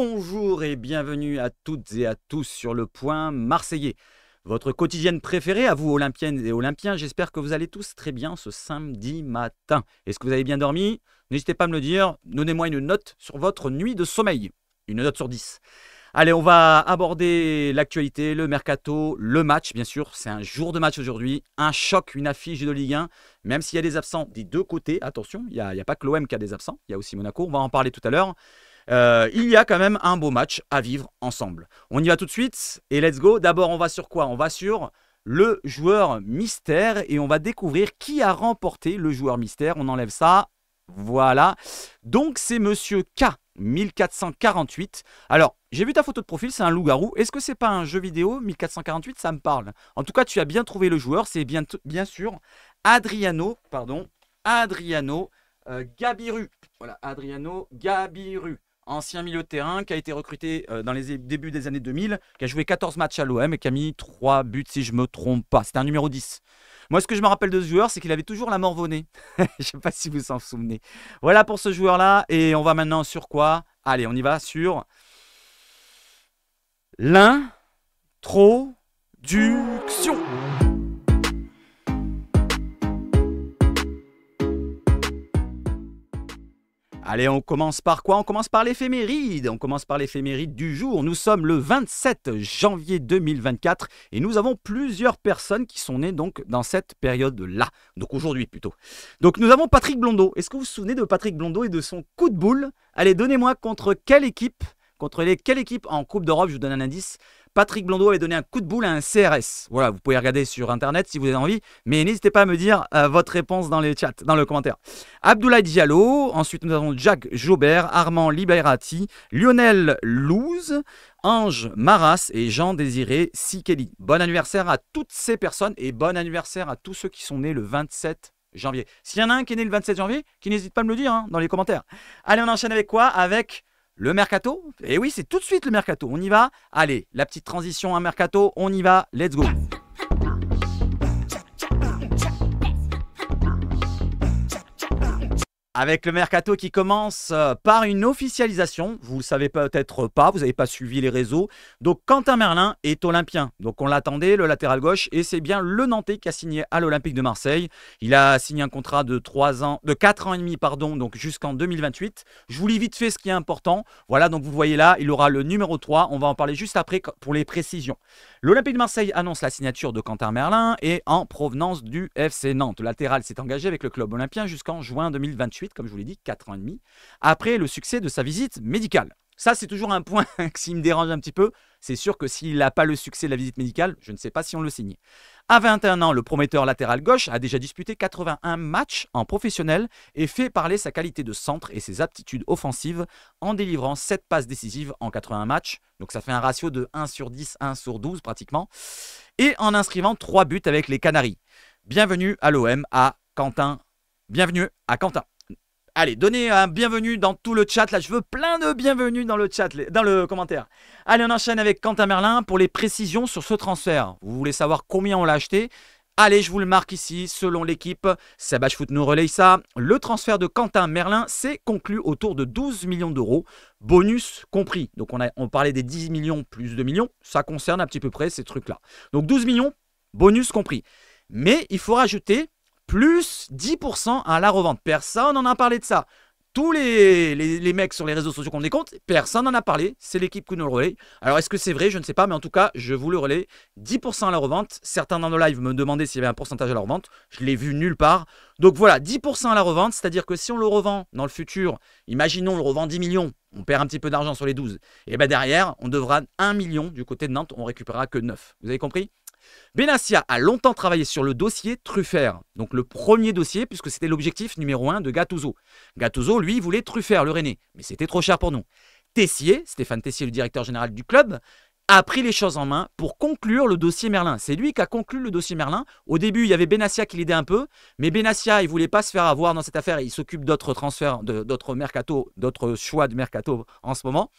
Bonjour et bienvenue à toutes et à tous sur le point marseillais. Votre quotidienne préférée, à vous Olympiennes et Olympiens, j'espère que vous allez tous très bien ce samedi matin. Est-ce que vous avez bien dormi? N'hésitez pas à me le dire, donnez-moi une note sur votre nuit de sommeil, une note sur 10. Allez, on va aborder l'actualité, le mercato, le match, bien sûr. C'est un jour de match aujourd'hui, un choc, une affiche de Ligue 1. Même s'il y a des absents des deux côtés, attention, il n'y a pas que l'OM qui a des absents, il y a aussi Monaco, on va en parler tout à l'heure. Il y a quand même un beau match à vivre ensemble. On y va tout de suite et let's go. D'abord, on va sur quoi? On va sur le joueur mystère et on va découvrir qui a remporté le joueur mystère. On enlève ça. Voilà. Donc, c'est Monsieur K. 1448. Alors, j'ai vu ta photo de profil, c'est un loup-garou. Est-ce que c'est pas un jeu vidéo? 1448, ça me parle. En tout cas, tu as bien trouvé le joueur. C'est bien sûr Adriano Gabiru. Voilà, Adriano Gabiru. Ancien milieu de terrain qui a été recruté dans les débuts des années 2000, qui a joué 14 matchs à l'OM et qui a mis 3 buts si je ne me trompe pas. C'était un numéro 10. Moi, ce que je me rappelle de ce joueur, c'est qu'il avait toujours la morvonnée. Je ne sais pas si vous vous en souvenez. Voilà pour ce joueur-là. Et on va maintenant sur quoi? Allez, on y va sur l'introduction. Allez, on commence par quoi? On commence par l'éphéméride. On commence par l'éphéméride du jour. Nous sommes le 27 janvier 2024 et nous avons plusieurs personnes qui sont nées donc dans cette période-là. Donc aujourd'hui plutôt. Donc nous avons Patrick Blondeau. Est-ce que vous vous souvenez de Patrick Blondeau et de son coup de boule? Allez, donnez-moi contre quelle équipe en Coupe d'Europe? Je vous donne un indice. Patrick Blondeau avait donné un coup de boule à un CRS. Voilà, vous pouvez regarder sur internet si vous avez envie, mais n'hésitez pas à me dire votre réponse dans les chats, dans le commentaire. Abdoulaye Diallo, ensuite nous avons Jacques Jaubert, Armand Liberati, Lionel Louze, Ange Maras et Jean-Désiré Sikeli. Bon anniversaire à toutes ces personnes et bon anniversaire à tous ceux qui sont nés le 27 janvier. S'il y en a un qui est né le 27 janvier, qui n'hésite pas à me le dire dans les commentaires. Allez, on enchaîne avec quoi? Avec le mercato. Et oui, c'est tout de suite le mercato. On y va. Allez, la petite transition à mercato, on y va. Let's go. Avec le mercato qui commence par une officialisation. Vous ne le savez peut-être pas, vous n'avez pas suivi les réseaux. Donc Quentin Merlin est olympien. Donc on l'attendait, le latéral gauche. Et c'est bien le Nantais qui a signé à l'Olympique de Marseille. Il a signé un contrat de 4 ans et demi, donc jusqu'en 2028. Je vous lis vite fait ce qui est important. Voilà, donc vous voyez là, il aura le numéro 3. On va en parler juste après pour les précisions. L'Olympique de Marseille annonce la signature de Quentin Merlin et en provenance du FC Nantes. Le latéral s'est engagé avec le club olympien jusqu'en juin 2028. Comme je vous l'ai dit, 4 ans et demi, après le succès de sa visite médicale. Ça, c'est toujours un point qui me dérange un petit peu. C'est sûr que s'il n'a pas le succès de la visite médicale, je ne sais pas si on le signe. À 21 ans, le prometteur latéral gauche a déjà disputé 81 matchs en professionnel et fait parler sa qualité de centre et ses aptitudes offensives en délivrant 7 passes décisives en 81 matchs. Donc ça fait un ratio de 1 sur 10, 1 sur 12 pratiquement. Et en inscrivant 3 buts avec les Canaries. Bienvenue à l'OM, à Quentin. Bienvenue à Quentin. Allez, donnez un bienvenue dans tout le chat. Là, je veux plein de bienvenus dans le chat, dans le commentaire. Allez, on enchaîne avec Quentin Merlin pour les précisions sur ce transfert. Vous voulez savoir combien on l'a acheté? Allez, je vous le marque ici, selon l'équipe. Sabach Foot nous relaye ça. Le transfert de Quentin Merlin s'est conclu autour de 12 millions d'euros, bonus compris. Donc, on parlait des 10 millions plus 2 millions. Ça concerne à petit peu près ces trucs-là. Donc, 12 millions, bonus compris. Mais il faut rajouter plus 10% à la revente. Personne n'en a parlé de ça. Tous les mecs sur les réseaux sociaux qu'on décompte, personne n'en a parlé. C'est l'équipe qui nous le relaie. Alors, est-ce que c'est vrai? Je ne sais pas, mais en tout cas, je vous le relaie. 10% à la revente. Certains dans nos lives me demandaient s'il y avait un pourcentage à la revente. Je ne l'ai vu nulle part. Donc voilà, 10% à la revente, c'est-à-dire que si on le revend dans le futur, imaginons on le revend 10 millions, on perd un petit peu d'argent sur les 12. Et bien derrière, on devra 1 million du côté de Nantes, on récupérera que 9. Vous avez compris? Benassia a longtemps travaillé sur le dossier Truffert, donc le premier dossier, puisque c'était l'objectif numéro 1 de Gattuso. Gattuso, lui, voulait Truffert, le Rennais, mais c'était trop cher pour nous. Tessier, Stéphane Tessier, le directeur général du club, a pris les choses en main pour conclure le dossier Merlin. C'est lui qui a conclu le dossier Merlin. Au début, il y avait Benassia qui l'aidait un peu, mais Benassia, il ne voulait pas se faire avoir dans cette affaire. Il s'occupe d'autres transferts, d'autres mercato, d'autres choix de mercato en ce moment.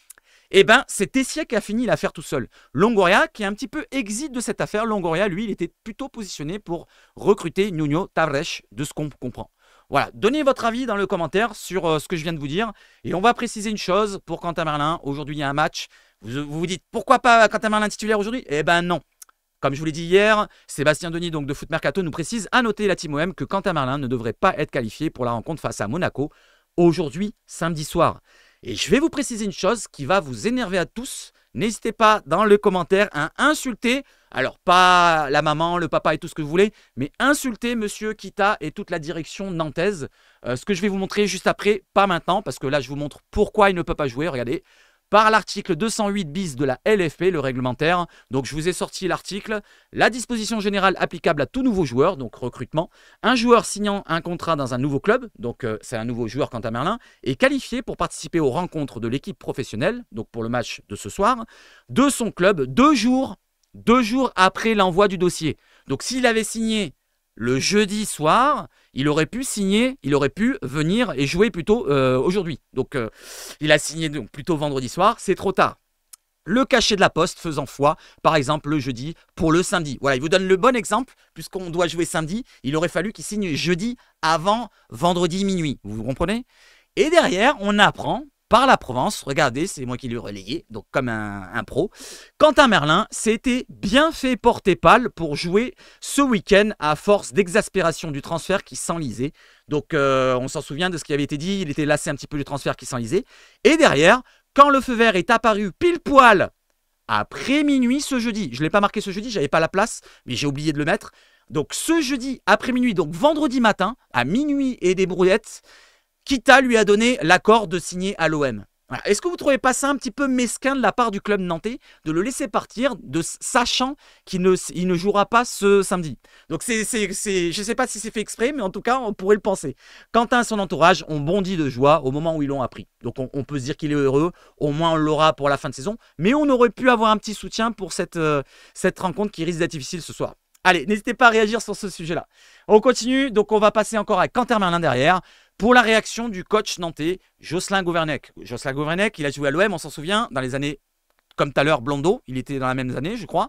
Eh bien, c'est Tessier qui a fini l'affaire tout seul. Longoria, qui est un petit peu exit de cette affaire. Longoria, lui, il était plutôt positionné pour recruter Nuno Tavares, de ce qu'on comprend. Voilà, donnez votre avis dans le commentaire sur ce que je viens de vous dire. Et on va préciser une chose pour Quentin Merlin. Aujourd'hui, il y a un match. Vous dites, pourquoi pas Quentin Merlin titulaire aujourd'hui? Eh ben non. Comme je vous l'ai dit hier, Sébastien Denis donc de Foot Mercato nous précise, à noter la Team OM, que Quentin Merlin ne devrait pas être qualifié pour la rencontre face à Monaco aujourd'hui, samedi soir. Et je vais vous préciser une chose qui va vous énerver à tous. N'hésitez pas dans le commentaire à insulter, alors pas la maman, le papa et tout ce que vous voulez, mais insulter Monsieur Kita et toute la direction nantaise. Ce que je vais vous montrer juste après, pas maintenant, parce que là je vous montre pourquoi il ne peut pas jouer, regardez. Par l'article 208 bis de la LFP, le réglementaire. Donc je vous ai sorti l'article. La disposition générale applicable à tout nouveau joueur, donc recrutement. Un joueur signant un contrat dans un nouveau club, donc c'est un nouveau joueur Quentin Merlin, est qualifié pour participer aux rencontres de l'équipe professionnelle, donc pour le match de ce soir, de son club 2 jours après l'envoi du dossier. Donc s'il avait signé le jeudi soir, il aurait pu signer, il aurait pu venir et jouer plutôt aujourd'hui. Donc il a signé donc, plutôt vendredi soir, c'est trop tard. Le cachet de la poste faisant foi, par exemple le jeudi pour le samedi. Voilà, il vous donne le bon exemple, puisqu'on doit jouer samedi, il aurait fallu qu'il signe jeudi avant vendredi minuit. Vous comprenez? Et derrière, on apprend par la Provence, regardez, c'est moi qui l'ai relayé, donc comme un pro. Quentin Merlin s'était bien fait porter pâle pour jouer ce week-end à force d'exaspération du transfert qui s'enlisait. Donc on s'en souvient de ce qui avait été dit, il était lassé un petit peu du transfert qui s'enlisait. Et derrière, quand le feu vert est apparu pile poil après minuit ce jeudi, je ne l'ai pas marqué ce jeudi, j'avais pas la place, mais j'ai oublié de le mettre. Donc ce jeudi après minuit, donc vendredi matin, à minuit et des brouillettes, Kita lui a donné l'accord de signer à l'OM. Voilà. Est-ce que vous ne trouvez pas ça un petit peu mesquin de la part du club nantais de le laisser partir, sachant qu'il ne jouera pas ce samedi? Donc je ne sais pas si c'est fait exprès, mais en tout cas, on pourrait le penser. Quentin et son entourage ont bondi de joie au moment où ils l'ont appris. Donc on peut se dire qu'il est heureux, au moins on l'aura pour la fin de saison. Mais on aurait pu avoir un petit soutien pour cette rencontre qui risque d'être difficile ce soir. Allez, n'hésitez pas à réagir sur ce sujet-là. On continue, donc on va passer encore à Quentin Merlin derrière. Pour la réaction du coach nantais, Jocelyn Gourvenec. Jocelyn Gourvenec, il a joué à l'OM, on s'en souvient, dans les années, comme tout à l'heure, Blondeau, il était dans la même année, je crois.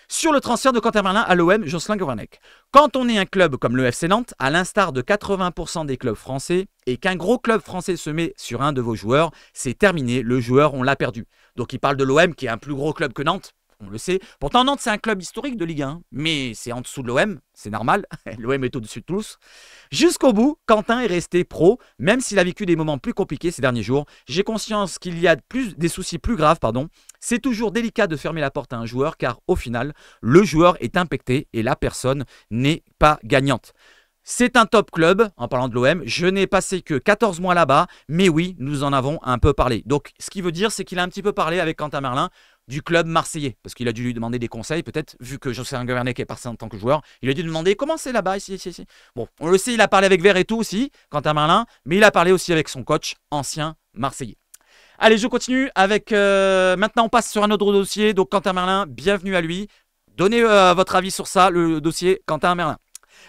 Sur le transfert de Quentin Merlin à l'OM, Jocelyn Gourvenec. Quand on est un club comme le FC Nantes, à l'instar de 80% des clubs français, et qu'un gros club français se met sur un de vos joueurs, c'est terminé, le joueur, on l'a perdu. Donc il parle de l'OM, qui est un plus gros club que Nantes. On le sait. Pourtant, Nantes, c'est un club historique de Ligue 1, mais c'est en dessous de l'OM, c'est normal. L'OM est au-dessus de tous. Jusqu'au bout, Quentin est resté pro, même s'il a vécu des moments plus compliqués ces derniers jours. J'ai conscience qu'il y a des soucis plus graves, pardon. C'est toujours délicat de fermer la porte à un joueur, car au final, le joueur est impacté et la personne n'est pas gagnante. C'est un top club, en parlant de l'OM. Je n'ai passé que 14 mois là-bas, mais oui, nous en avons un peu parlé. Donc, ce qui veut dire, c'est qu'il a un petit peu parlé avec Quentin Merlin du club marseillais, parce qu'il a dû lui demander des conseils, peut-être, vu que Jocelyn Gourvenec est parti en tant que joueur, il a dû lui demander comment c'est là-bas, ici. Bon, on le sait, il a parlé avec Verretou aussi, Quentin Merlin, mais il a parlé aussi avec son coach, ancien marseillais. Allez, je continue avec... maintenant, on passe sur un autre dossier, donc Quentin Merlin, bienvenue à lui. Donnez votre avis sur ça, le dossier Quentin Merlin.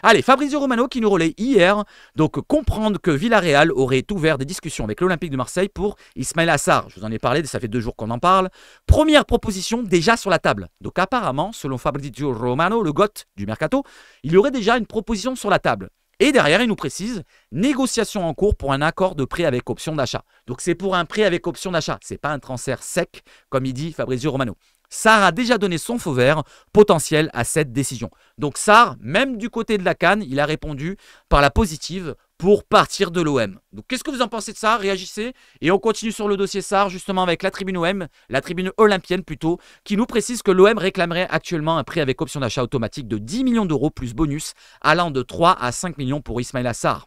Allez, Fabrizio Romano qui nous relaie hier, donc comprendre que Villarreal aurait ouvert des discussions avec l'Olympique de Marseille pour Ismaïla Sarr. Je vous en ai parlé, ça fait 2 jours qu'on en parle. Première proposition déjà sur la table. Donc apparemment, selon Fabrizio Romano, le GOAT du Mercato, il y aurait déjà une proposition sur la table. Et derrière, il nous précise, négociation en cours pour un accord de prêt avec option d'achat. Donc c'est pour un prêt avec option d'achat, c'est pas un transfert sec, comme il dit Fabrizio Romano. Sarr a déjà donné son feu vert potentiel à cette décision. Donc Sarr, même du côté de la CAN, il a répondu par la positive pour partir de l'OM. Donc qu'est-ce que vous en pensez de ça? Réagissez. Et on continue sur le dossier Sarr, justement avec la tribune OM, la tribune olympienne plutôt, qui nous précise que l'OM réclamerait actuellement un prêt avec option d'achat automatique de 10 millions d'euros plus bonus, allant de 3 à 5 millions pour Ismaïla Sarr.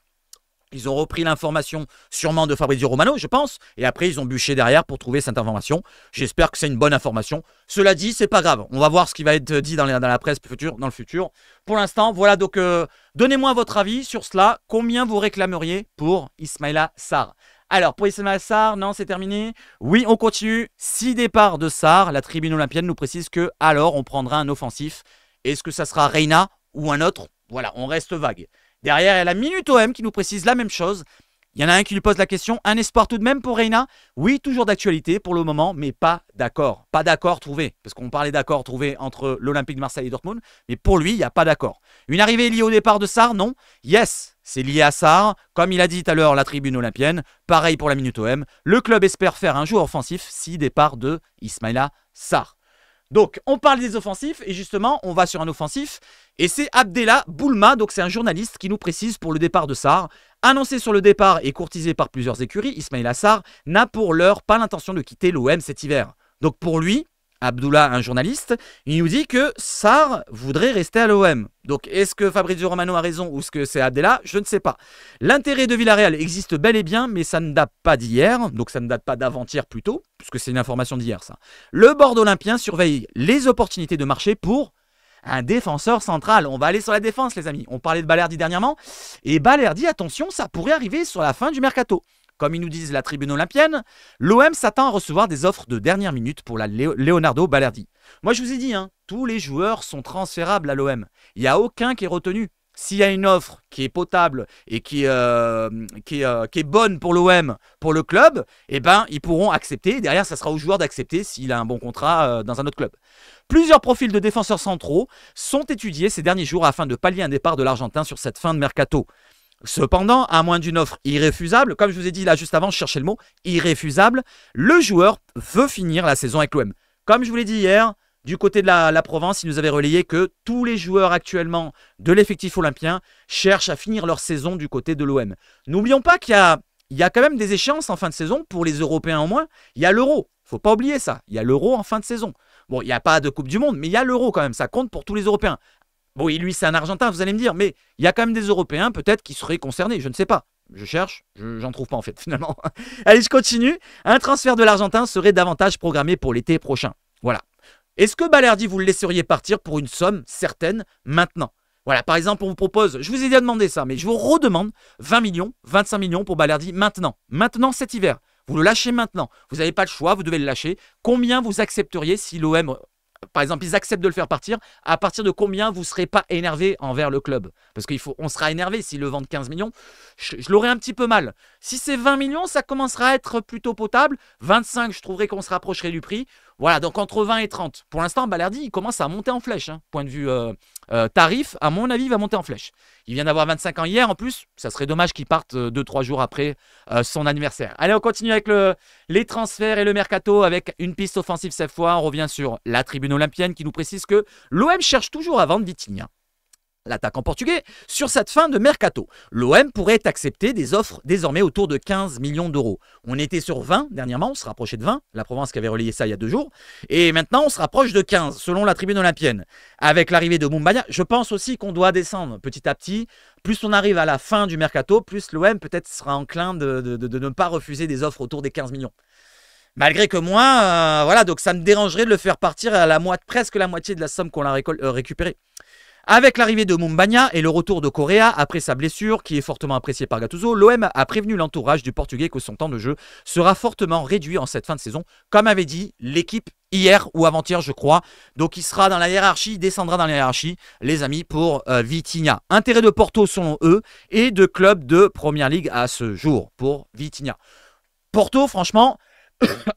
Ils ont repris l'information sûrement de Fabrizio Romano, je pense, et après ils ont bûché derrière pour trouver cette information. J'espère que c'est une bonne information. Cela dit, c'est pas grave. On va voir ce qui va être dit dans la presse dans le futur. Pour l'instant, voilà, donc donnez-moi votre avis sur cela. Combien vous réclameriez pour Ismaïla Sarr? Alors, pour Ismaïla Sarr, non, c'est terminé. Oui, on continue. 6 départs de Sarr. La tribune olympienne nous précise que, alors, on prendra un offensif. Est-ce que ça sera Reina ou un autre? Voilà, on reste vague. Derrière, il y a la Minute OM qui nous précise la même chose. Il y en a un qui lui pose la question. Un espoir tout de même pour Reina? Oui, toujours d'actualité pour le moment, mais pas d'accord. Pas d'accord trouvé. Parce qu'on parlait d'accord trouvé entre l'Olympique de Marseille et Dortmund. Mais pour lui, il n'y a pas d'accord. Une arrivée liée au départ de Sarr? Non. Yes, c'est lié à Sarr. Comme il a dit tout à l'heure, la tribune olympienne. Pareil pour la Minute OM. Le club espère faire un joueur offensif si départ de Ismaïla Sarr. Donc, on parle des offensifs et justement, on va sur un offensif. Et c'est Abdellah Boulma, donc c'est un journaliste qui nous précise pour le départ de Sarr. Annoncé sur le départ et courtisé par plusieurs écuries, Ismaïla Sarr n'a pour l'heure pas l'intention de quitter l'OM cet hiver. Donc pour lui, Abdullah, un journaliste, il nous dit que Sarr voudrait rester à l'OM. Donc est-ce que Fabrizio Romano a raison ou est-ce que c'est Abdellah? Je ne sais pas. L'intérêt de Villarreal existe bel et bien, mais ça ne date pas d'hier, donc ça ne date pas d'avant-hier plutôt, puisque c'est une information d'hier ça. Le Bordeaux Olympien surveille les opportunités de marché pour un défenseur central. On va aller sur la défense les amis. On parlait de Balerdi dernièrement, et Balerdi, attention, ça pourrait arriver sur la fin du mercato. Comme ils nous disent la tribune olympienne, l'OM s'attend à recevoir des offres de dernière minute pour la Leonardo Balerdi. Moi je vous ai dit, tous les joueurs sont transférables à l'OM. Il n'y a aucun qui est retenu. S'il y a une offre qui est potable et qui est bonne pour l'OM, pour le club, eh ben, ils pourront accepter. Derrière, ça sera au joueur d'accepter s'il a un bon contrat dans un autre club. Plusieurs profils de défenseurs centraux sont étudiés ces derniers jours afin de pallier un départ de l'Argentin sur cette fin de mercato. Cependant, à moins d'une offre irréfusable, comme je vous ai dit là juste avant, je cherchais le mot, irréfusable, le joueur veut finir la saison avec l'OM. Comme je vous l'ai dit hier, du côté de la Provence, il nous avait relayé que tous les joueurs actuellement de l'effectif olympien cherchent à finir leur saison du côté de l'OM. N'oublions pas qu'il y a quand même des échéances en fin de saison pour les Européens au moins. Il y a l'Euro, il ne faut pas oublier ça. Il y a l'Euro en fin de saison. Bon, il n'y a pas de Coupe du Monde, mais il y a l'Euro quand même, ça compte pour tous les Européens. Bon, et lui, c'est un Argentin, vous allez me dire, mais il y a quand même des Européens peut-être qui seraient concernés, je ne sais pas. Je cherche, j'en trouve pas en fait, finalement. Allez, je continue. Un transfert de l'Argentin serait davantage programmé pour l'été prochain. Voilà. Est-ce que Balerdi, vous le laisseriez partir pour une somme certaine maintenant? Voilà, par exemple, on vous propose, je vous ai déjà demandé ça, mais je vous redemande 20 millions, 25 millions pour Balerdi maintenant. Maintenant, cet hiver. Vous le lâchez maintenant. Vous n'avez pas le choix, vous devez le lâcher. Combien vous accepteriez si l'OM... Par exemple, ils acceptent de le faire partir. À partir de combien vous ne serez pas énervé envers le club? Parce qu'on sera énervé s'ils le vendent 15 millions. Je l'aurai un petit peu mal. Si c'est 20 millions, ça commencera à être plutôt potable. 25, je trouverais qu'on se rapprocherait du prix. Voilà, donc entre 20 et 30. Pour l'instant, Balerdi, il commence à monter en flèche. Point de vue tarif, à mon avis, il va monter en flèche. Il vient d'avoir 25 ans hier. En plus, ça serait dommage qu'il parte 2-3 jours après son anniversaire. Allez, on continue avec les transferts et le mercato avec une piste offensive cette fois. On revient sur la tribune olympienne qui nous précise que l'OM cherche toujours à vendre Vitinha, l'attaquant portugais, sur cette fin de mercato. L'OM pourrait accepter des offres désormais autour de 15 millions d'euros. On était sur 20 dernièrement, on se rapprochait de 20, la Provence qui avait relayé ça il y a 2 jours, et maintenant on se rapproche de 15 selon la tribune olympienne. Avec l'arrivée de Moumbagna, je pense aussi qu'on doit descendre petit à petit. Plus on arrive à la fin du mercato, plus l'OM peut-être sera enclin de ne pas refuser des offres autour des 15 millions. Malgré que moi, voilà, donc ça me dérangerait de le faire partir à presque la moitié de la somme qu'on a récupérée. Avec l'arrivée de Moumbagna et le retour de Correa après sa blessure, qui est fortement appréciée par Gattuso, l'OM a prévenu l'entourage du Portugais que son temps de jeu sera fortement réduit en cette fin de saison, comme avait dit l'équipe hier ou avant-hier, je crois. Donc il sera dans la hiérarchie, il descendra dans la hiérarchie, les amis, pour Vitinha. Intérêt de Porto selon eux et de clubs de Première Ligue à ce jour pour Vitinha. Porto, franchement...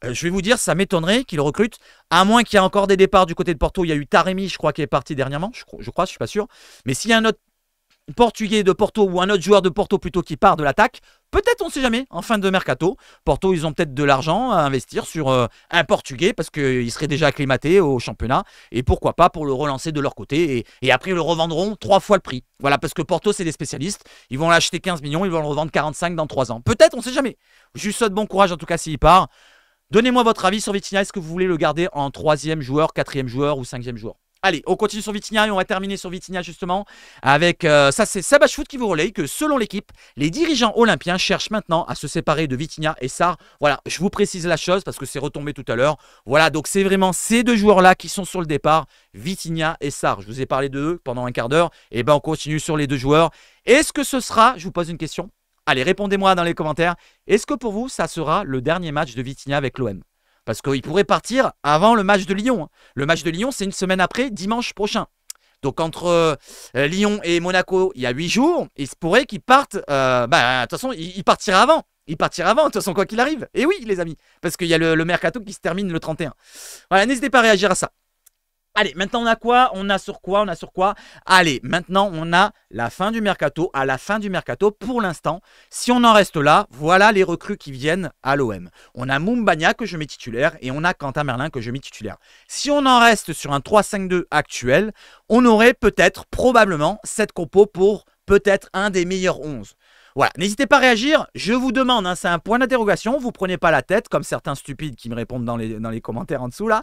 je vais vous dire, ça m'étonnerait qu'il recrute, à moins qu'il y ait encore des départs du côté de Porto. Il y a eu Taremi, je crois, qui est parti dernièrement, je crois, je suis pas sûr. Mais s'il y a un autre Portugais de Porto ou un autre joueur de Porto plutôt qui part de l'attaque, peut-être, on ne sait jamais, en fin de mercato. Porto, ils ont peut-être de l'argent à investir sur un Portugais parce qu'il serait déjà acclimaté au championnat. Et pourquoi pas pour le relancer de leur côté. Et après, ils le revendront 3 fois le prix. Voilà, parce que Porto, c'est des spécialistes. Ils vont l'acheter 15 millions, ils vont le revendre 45 dans 3 ans. Peut-être, on ne sait jamais. Je lui souhaite bon courage en tout cas s'il part. Donnez-moi votre avis sur Vitinha. Est-ce que vous voulez le garder en 3e joueur, 4e joueur ou 5e joueur? Allez, on continue sur Vitinha et on va terminer sur Vitinha justement avec, ça c'est Sabash Foot qui vous relaye que selon l'équipe, les dirigeants olympiens cherchent maintenant à se séparer de Vitinha et Sarr. Voilà, je vous précise la chose parce que c'est retombé tout à l'heure. Voilà, donc c'est vraiment ces 2 joueurs-là qui sont sur le départ, Vitinha et Sarr. Je vous ai parlé d'eux pendant un quart d'heure. Et ben on continue sur les 2 joueurs. Est-ce que ce sera, je vous pose une question. Allez, répondez-moi dans les commentaires. Est-ce que pour vous, ça sera le dernier match de Vitinha avec l'OM? Parce qu'il pourrait partir avant le match de Lyon. Le match de Lyon, c'est une semaine après, dimanche prochain. Donc entre Lyon et Monaco, il y a 8 jours. Il se pourrait qu'il parte. De toute façon, il partira avant. Il partira avant, de toute façon, quoi qu'il arrive. Et oui, les amis. Parce qu'il y a le mercato qui se termine le 31. Voilà, n'hésitez pas à réagir à ça. Allez, maintenant on a quoi? On a sur quoi? On a sur quoi? Allez, maintenant on a la fin du mercato. À la fin du mercato, pour l'instant, si on en reste là, voilà les recrues qui viennent à l'OM. On a Moumbagna que je mets titulaire et on a Quentin Merlin que je mets titulaire. Si on en reste sur un 3-5-2 actuel, on aurait peut-être, probablement, cette compo pour peut-être un des meilleurs 11. Voilà, n'hésitez pas à réagir, je vous demande, hein, c'est un point d'interrogation, vous prenez pas la tête, comme certains stupides qui me répondent dans les commentaires en dessous là.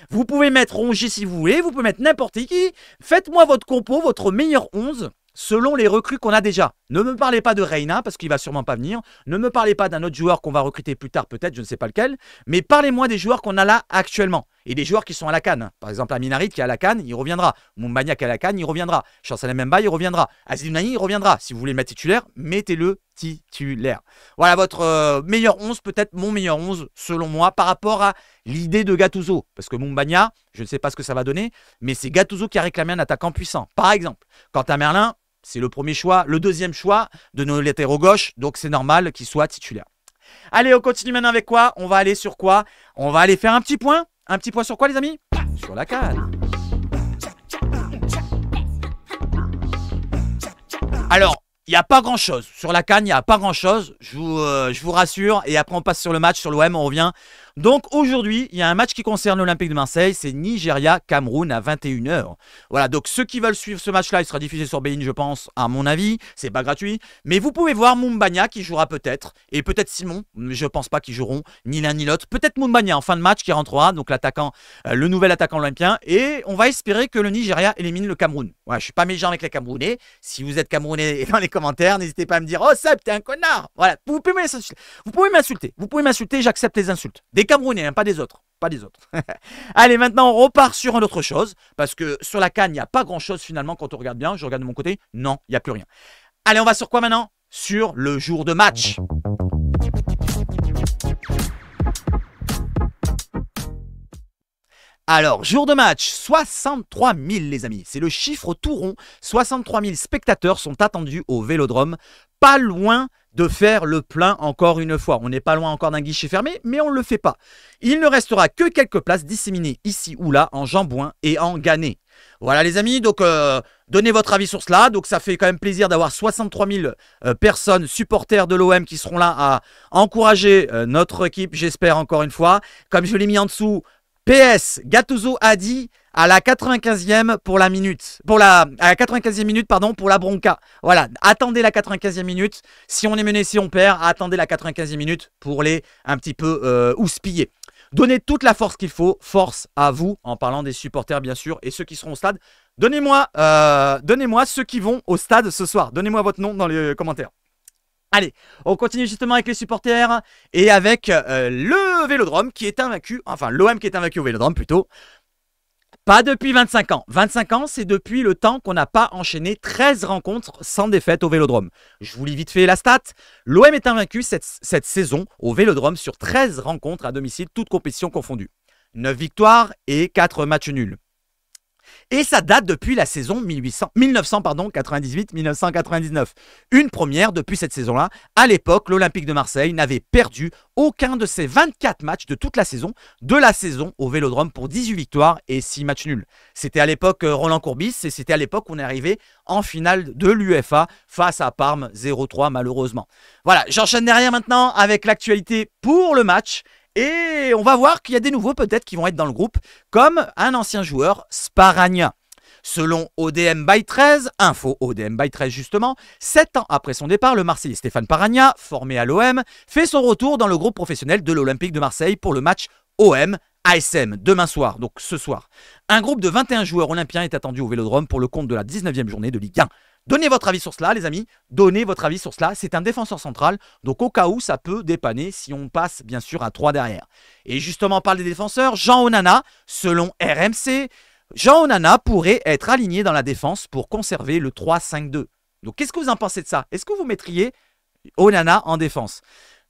Vous pouvez mettre Rongier si vous voulez, vous pouvez mettre n'importe qui. Faites-moi votre compo, votre meilleur 11, selon les recrues qu'on a déjà. Ne me parlez pas de Reina, parce qu'il va sûrement pas venir. Ne me parlez pas d'un autre joueur qu'on va recruter plus tard peut-être, je ne sais pas lequel. Mais parlez-moi des joueurs qu'on a là actuellement. Et des joueurs qui sont à la CAN. Par exemple, Aminarit qui est à la CAN, il reviendra. Moumbagna qui est à la CAN, il reviendra. Chancel Mbemba, il reviendra. Aziz Nani, il reviendra. Si vous voulez le mettre titulaire, mettez-le titulaire. Voilà votre meilleur 11, peut-être mon meilleur 11, selon moi, par rapport à l'idée de Gattuso. Parce que Moumbagna, je ne sais pas ce que ça va donner, mais c'est Gattuso qui a réclamé un attaquant puissant. Par exemple, Quentin Merlin, c'est le premier choix, le deuxième choix de nos latéraux gauche, donc c'est normal qu'il soit titulaire. Allez, on continue maintenant avec quoi? On va aller sur quoi? On va aller faire un petit point. Un petit point sur quoi, les amis? Sur la CAN. Alors, il n'y a pas grand-chose. Sur la CAN, il n'y a pas grand-chose. Je vous rassure. Et après, on passe sur le match. Sur l'OM, on revient. Donc, aujourd'hui, il y a un match qui concerne l'Olympique de Marseille. C'est Nigeria-Cameroun à 21 h. Voilà, donc ceux qui veulent suivre ce match-là, il sera diffusé sur Bein, je pense, à mon avis. C'est pas gratuit. Mais vous pouvez voir Moumbagna qui jouera peut-être. Et peut-être Simon. Mais je pense pas qu'ils joueront ni l'un ni l'autre. Peut-être Moumbagna en fin de match qui rentrera. Donc, l'attaquant, le nouvel attaquant olympien. Et on va espérer que le Nigeria élimine le Cameroun. Ouais, je suis pas méchant avec les Camerounais. Si vous êtes Camerounais dans les commentaires, n'hésitez pas à me dire: oh, Seb, t'es un connard. Voilà, vous pouvez m'insulter. Vous pouvez m'insulter, j'accepte les insultes. Des Camerounais, hein, pas des autres. Pas des autres. Allez, maintenant, on repart sur une autre chose. Parce que sur la CAN, il n'y a pas grand-chose finalement quand on regarde bien. Je regarde de mon côté. Non, il n'y a plus rien. Allez, on va sur quoi maintenant? Sur le jour de match. Alors, jour de match, 63 000 les amis, c'est le chiffre tout rond, 63 000 spectateurs sont attendus au Vélodrome, pas loin de faire le plein encore une fois. On n'est pas loin encore d'un guichet fermé, mais on ne le fait pas. Il ne restera que quelques places disséminées ici ou là en Jambouin et en Gannet. Voilà les amis, donc donnez votre avis sur cela. Donc ça fait quand même plaisir d'avoir 63 000 personnes, supporters de l'OM qui seront là à encourager notre équipe, j'espère encore une fois. Comme je l'ai mis en dessous, PS, Gattuso a dit à la 95e pour la minute. À la 95e minute, pardon, pour la bronca. Voilà, attendez la 95e minute. Si on est mené, si on perd, attendez la 95e minute pour les un petit peu houspiller. Donnez toute la force qu'il faut. Force à vous, en parlant des supporters bien sûr, et ceux qui seront au stade. Donnez-moi ceux qui vont au stade ce soir. Donnez-moi votre nom dans les commentaires. Allez, on continue justement avec les supporters et avec le Vélodrome qui est invaincu, enfin l'OM qui est invaincu au Vélodrome plutôt. Pas depuis 25 ans. 25 ans, c'est depuis le temps qu'on n'a pas enchaîné 13 rencontres sans défaite au Vélodrome. Je vous lis vite fait la stat. L'OM est invaincu cette saison au Vélodrome sur 13 rencontres à domicile, toutes compétitions confondues. 9 victoires et 4 matchs nuls. Et ça date depuis la saison 1998-1999. Une première depuis cette saison-là. À l'époque, l'Olympique de Marseille n'avait perdu aucun de ses 24 matchs de toute la saison au Vélodrome pour 18 victoires et 6 matchs nuls. C'était à l'époque Roland Courbis et c'était à l'époque qu'on est arrivé en finale de l'UEFA face à Parme 0-3 malheureusement. Voilà, j'enchaîne derrière maintenant avec l'actualité pour le match. Et on va voir qu'il y a des nouveaux peut-être qui vont être dans le groupe, comme un ancien joueur, Sparagna. Selon ODM by 13, info ODM by 13 justement, 7 ans après son départ, le Marseillais Stéphane Paragna, formé à l'OM, fait son retour dans le groupe professionnel de l'Olympique de Marseille pour le match OM-ASM, demain soir, donc ce soir. Un groupe de 21 joueurs olympiens est attendu au Vélodrome pour le compte de la 19e journée de Ligue 1. Donnez votre avis sur cela, les amis. Donnez votre avis sur cela. C'est un défenseur central. Donc, au cas où, ça peut dépanner si on passe, bien sûr, à 3 derrière. Et justement, on parle des défenseurs. Jean Onana, selon RMC, Jean Onana pourrait être aligné dans la défense pour conserver le 3-5-2. Donc, qu'est-ce que vous en pensez de ça? Est-ce que vous mettriez Onana en défense?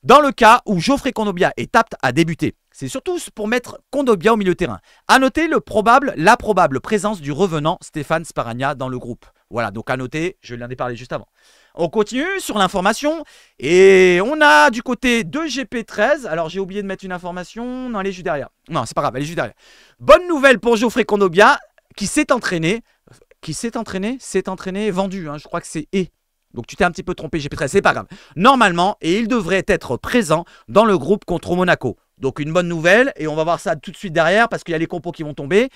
Dans le cas où Geoffrey Kondogbia est apte à débuter, c'est surtout pour mettre Kondogbia au milieu de terrain. À noter la probable présence du revenant Stéphane Sparagna dans le groupe. Voilà, donc à noter, je l'en ai parlé juste avant. On continue sur l'information et on a du côté de GP13. Alors j'ai oublié de mettre une information. Non, elle est juste derrière. Non, c'est pas grave, elle est juste derrière. Bonne nouvelle pour Geoffrey Kondogbia. qui s'est entraîné, vendu, hein, je crois que c'est E. Donc tu t'es un petit peu trompé, GP13, c'est pas grave. Normalement, et il devrait être présent dans le groupe contre Monaco. Donc une bonne nouvelle, et on va voir ça tout de suite derrière, parce qu'il y a les compos qui vont tomber.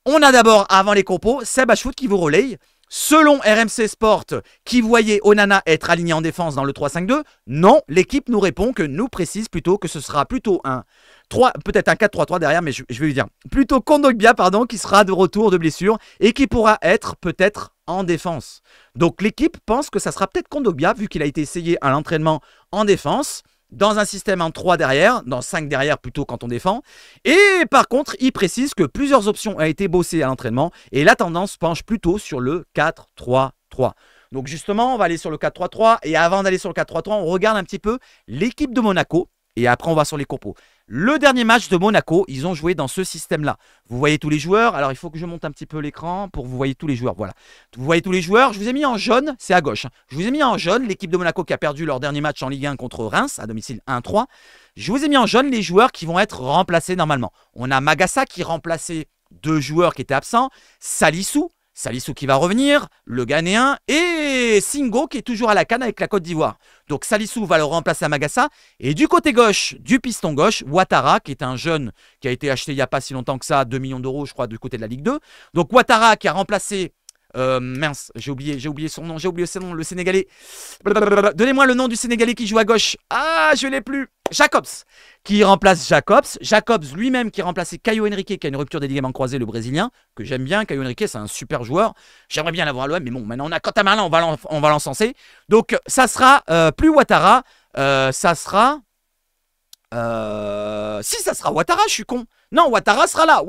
On a d'abord, avant les compos, Seb Ashwood qui vous relaye. Selon RMC Sport, qui voyait Onana être aligné en défense dans le 3-5-2, non, l'équipe nous répond que nous précise plutôt que ce sera plutôt un 3, peut-être un 4-3-3 derrière, mais je vais lui dire plutôt Kondogbia, pardon, qui sera de retour de blessure et qui pourra être peut-être en défense. Donc l'équipe pense que ça sera peut-être Kondogbia, vu qu'il a été essayé à l'entraînement en défense, dans un système en 3 derrière, dans 5 derrière plutôt quand on défend. Et par contre, il précise que plusieurs options ont été bossées à l'entraînement et la tendance penche plutôt sur le 4-3-3. Donc justement, on va aller sur le 4-3-3 et avant d'aller sur le 4-3-3, on regarde un petit peu l'équipe de Monaco et après on va sur les compos. Le dernier match de Monaco, ils ont joué dans ce système-là. Vous voyez tous les joueurs. Alors, il faut que je monte un petit peu l'écran pour que vous voyez tous les joueurs. Voilà. Vous voyez tous les joueurs. Je vous ai mis en jaune. C'est à gauche. Je vous ai mis en jaune l'équipe de Monaco qui a perdu leur dernier match en Ligue 1 contre Reims, à domicile 1-3. Je vous ai mis en jaune les joueurs qui vont être remplacés normalement. On a Magassa qui remplaçait 2 joueurs qui étaient absents. Salissou qui va revenir, le Ghanéen, et Singo qui est toujours à la canne avec la Côte d'Ivoire. Donc Salissou va le remplacer à Magassa. Et du côté gauche, du piston gauche, Ouattara, qui est un jeune qui a été acheté il n'y a pas si longtemps que ça, 2 millions d'euros je crois du côté de la Ligue 2. Donc Ouattara qui a remplacé... mince, j'ai oublié son nom, le Sénégalais. Donnez-moi le nom du Sénégalais qui joue à gauche. Ah, je l'ai plus. Jacobs, qui remplace Jacobs. Jacobs lui-même qui remplaçait Caio Henrique, qui a une rupture des ligaments croisés, le Brésilien, que j'aime bien. Caio Henrique, c'est un super joueur. J'aimerais bien l'avoir à l'OM, mais bon, maintenant on a Quentin Merlin, on va l'encenser. Donc, ça sera plus Ouattara, ça sera... si ça sera Ouattara, je suis con. Non, Ouattara sera là.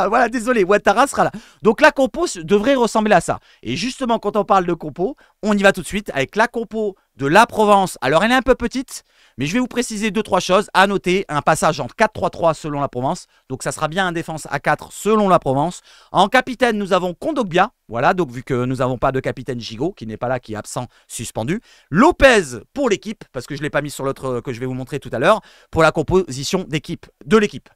Voilà, désolé, Ouattara sera là. Donc la compo devrait ressembler à ça. Et justement, quand on parle de compo, on y va tout de suite avec la compo de la Provence. Alors elle est un peu petite, mais je vais vous préciser 2-3 choses. À noter, un passage en 4-3-3 selon la Provence. Donc ça sera bien un défense à 4 selon la Provence. En capitaine, nous avons Kondogbia. Voilà, donc vu que nous n'avons pas de capitaine Gigot, qui n'est pas là, qui est absent, suspendu. Lopez pour l'équipe, parce que je ne l'ai pas mis sur l'autre que je vais vous montrer tout à l'heure, pour la composition de l'équipe.